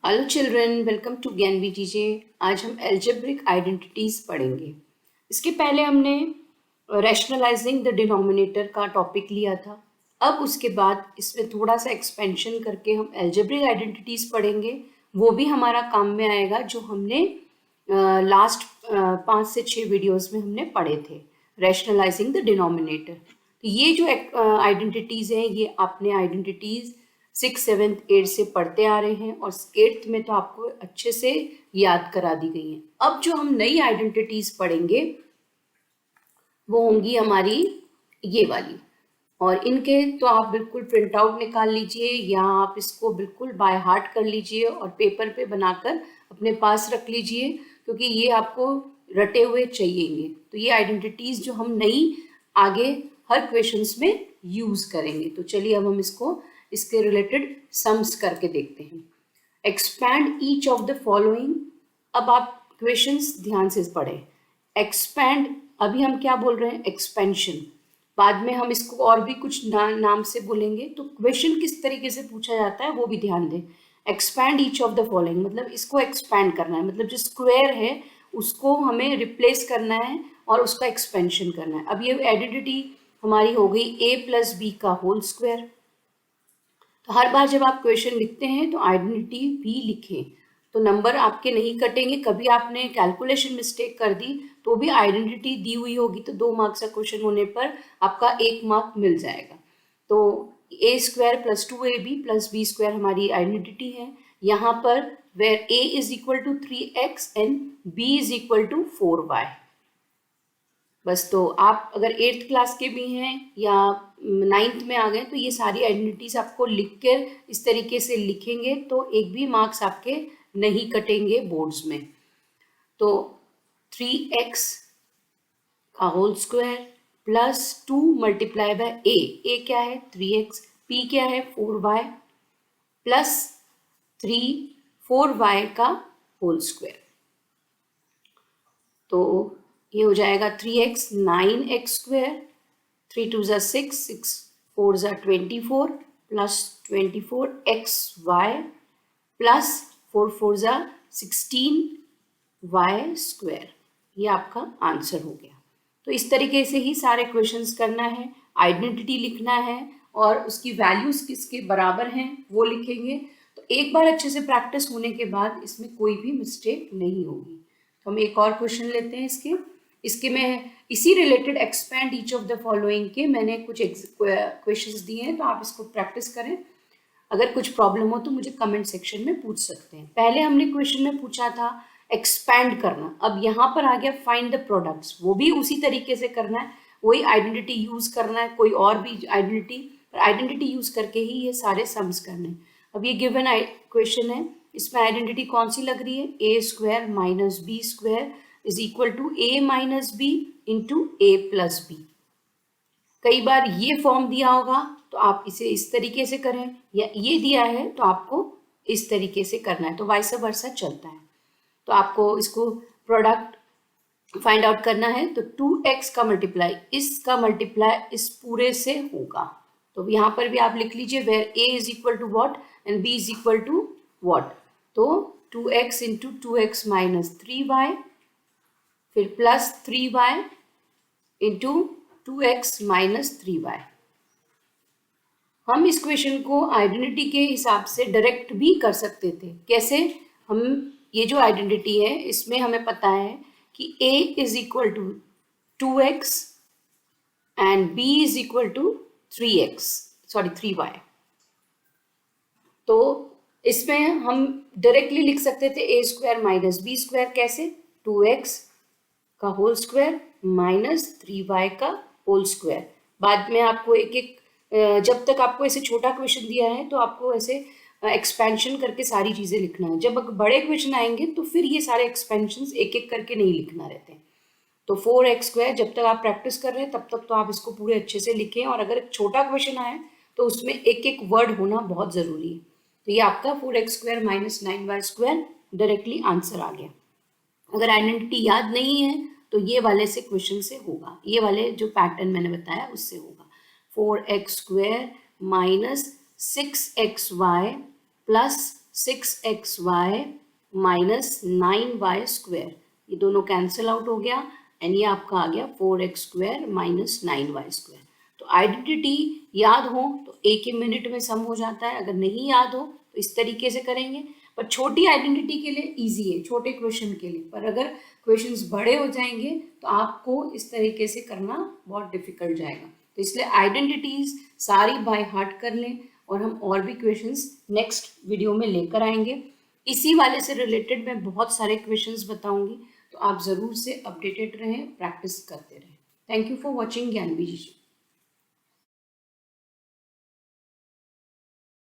Hello children, welcome to ज्ञान बीटीजे। आज हम एल्जेब्रिक आइडेंटिटीज पढ़ेंगे। इसके पहले हमने रैशनलाइजिंग द डिनोमिनेटर का टॉपिक लिया था। अब उसके बाद इसमें थोड़ा सा एक्सपेंशन करके हम एल्जेब्रिक आइडेंटिटीज पढ़ेंगे। वो भी हमारा काम में आएगा जो हमने लास्ट 5 से 6 वीडियोस में हमने पढ़े थे, रैशनलाइजिंग द डिनोमिनेटर। तो ये जो आइडेंटिटीज हैं, ये आपने आइडेंटिटीज 6, 7, 8 से पढ़ते आ रहे हैं और 8th में तो आपको अच्छे से याद करा दी गई हैं। अब जो हम नई आइडेंटिटीज पढ़ेंगे वो होंगी हमारी ये वाली, और इनके तो आप बिल्कुल प्रिंट आउट निकाल लीजिए या आप इसको बिल्कुल बाय हार्ट कर लीजिए और पेपर पे बनाकर अपने पास रख लीजिए, क्योंकि ये आपको रटे हुए चाहिएंगे। तो ये आइडेंटिटीज जो हम नई आगे हर क्वेश्चंस में यूज करेंगे। तो चलिए अब हम इसके रिलेटेड सम्स करके देखते हैं। Expand each of the following. अब आप क्वेश्चंस ध्यान से पढ़ें। एक्सपैंड, अभी हम क्या बोल रहे हैं? एक्सपेंशन। बाद में हम इसको और भी कुछ नाम से बोलेंगे। तो क्वेश्चन किस तरीके से पूछा जाता है वो भी ध्यान दें। Expand each of the following मतलब इसको एक्सपैंड करना है, मतलब जो स्क्वायर है उसको हमें रिप्लेस करना है और उसका एक्सपेंशन करना है। अब ये आइडेंटिटी हमारी हो गई a + b का होल स्क्वायर। तो हर बार जब आप क्वेश्चन लिखते हैं तो आइडेंटिटी भी लिखें, तो नंबर आपके नहीं कटेंगे। कभी आपने कैलकुलेशन मिस्टेक कर दी तो भी आइडेंटिटी दी हुई होगी, तो 2 मार्क्स का क्वेश्चन होने पर आपका 1 मार्क मिल जाएगा। तो a² + 2ab + b² हमारी आइडेंटिटी है। यहाँ पर where a = 3x and b = 4y। बस, तो आप अगर 8th क्लास के भी हैं या 9th में आ गए तो ये सारी आइडेंटिटीज आपको लिख कर इस तरीके से लिखेंगे तो एक भी मार्क्स आपके नहीं कटेंगे बोर्ड्स में। तो 3x का whole square plus 2 multiply by a क्या है? 3x, p क्या है? 4y प्लस 4y का होल स्क्वायर। तो ये हो जाएगा 3x 9x², 3 2 = 6, 6 4 = 24 plus 24xy plus 4 4 = 16y²। ये आपका आंसर हो गया। तो इस तरीके से ही सारे क्वेश्चंस करना है, आइडेंटिटी लिखना है और उसकी वैल्यूज किसके बराबर हैं वो लिखेंगे। तो एक बार अच्छे से प्रैक्टिस होने के बाद इसमें कोई भी मिस्टेक नहीं होगी। तो हम एक और क्वेश्चन लेते हैं इसके में इसी related expand each of the following के मैंने कुछ क्वेश्चंस दिए हैं, तो आप इसको प्रैक्टिस करें। अगर कुछ प्रॉब्लम हो तो मुझे कमेंट सेक्शन में पूछ सकते हैं। पहले हमने क्वेश्चन में पूछा था एक्सपैंड करना, अब यहाँ पर आ गया फाइंड द प्रोडक्ट्स। वो भी उसी तरीके से करना है, वही आइडेंटिटी यूज करना है, कोई और भी आइडेंटिटी यूज करके ही ये सारे सम्स करने हैं। अब ये गिवन क्वेश्चन है, इसमें आइडेंटिटी कौन सी लग रही है? a² - b² = a - b × a + b। कई बार ये फॉर्म दिया होगा तो आप इसे इस तरीके से करें, या ये दिया है तो आपको इस तरीके से करना है, तो वाइस वर्सा चलता है। तो आपको इसको प्रोडक्ट फाइंड आउट करना है। तो 2x का मल्टीप्लाई इसका मल्टीप्लाई इस पूरे से होगा। तो यहाँ पर भी आप लिख लीजिए where a = what and b = what। तो 2x × 2x - 3y फिर प्लस 3y × 2x - 3y। हम इस क्वेश्चन को आइडेंटिटी के हिसाब से डायरेक्ट भी कर सकते थे। कैसे? हम ये जो आइडेंटिटी है इसमें हमें पता है कि a = 2x and b = 3y। तो इसमें हम डायरेक्टली लिख सकते थे a² - b²। कैसे? 2x का होल स्क्वायर माइनस 3y का होल स्क्वायर। बाद में आपको एक एक जब तक आपको ऐसे छोटा क्वेश्चन दिया है तो आपको ऐसे एक्सपेंशन करके सारी चीज़ें लिखना है। जब बड़े क्वेश्चन आएंगे तो फिर ये सारे एक्सपेंशंस एक एक करके नहीं लिखना रहते। तो 4x² जब तक आप प्रैक्टिस कर रहे हैं तब तक तो आप इसको पूरे अच्छे से लिखें, और अगर छोटा क्वेश्चन आए तो उसमें एक एक वर्ड होना बहुत ज़रूरी है। तो ये आपका 4x² - 9y² डायरेक्टली आंसर आ गया। अगर आइडेंटिटी याद नहीं है तो ये वाले से क्वेश्चन से होगा, ये वाले जो पैटर्न मैंने बताया उससे होगा। 4x² - 6xy plus 6xy minus 9y², ये दोनों कैंसिल आउट हो गया एंड ये आपका आ गया 4x² माइनस 9y²। तो आइडेंटिटी याद हो तो एक ही मिनट में सम हो जाता है, अगर नहीं याद हो तो इस तरीके से करेंगे। पर छोटी आइडेंटिटी के लिए इजी है, छोटे क्वेश्चन के लिए, पर अगर क्वेश्चंस बड़े हो जाएंगे तो आपको इस तरीके से करना बहुत डिफिकल्ट जाएगा। तो इसलिए आइडेंटिटीज सारी बाय हार्ट कर लें और हम और भी क्वेश्चंस नेक्स्ट वीडियो में लेकर आएंगे। इसी वाले से रिलेटेड मैं बहुत सारे क्वेश्चंस बताऊंगी, तो आप ज़रूर से अपडेटेड रहें, प्रैक्टिस करते रहें। Thank you for watching Gyanvi ji.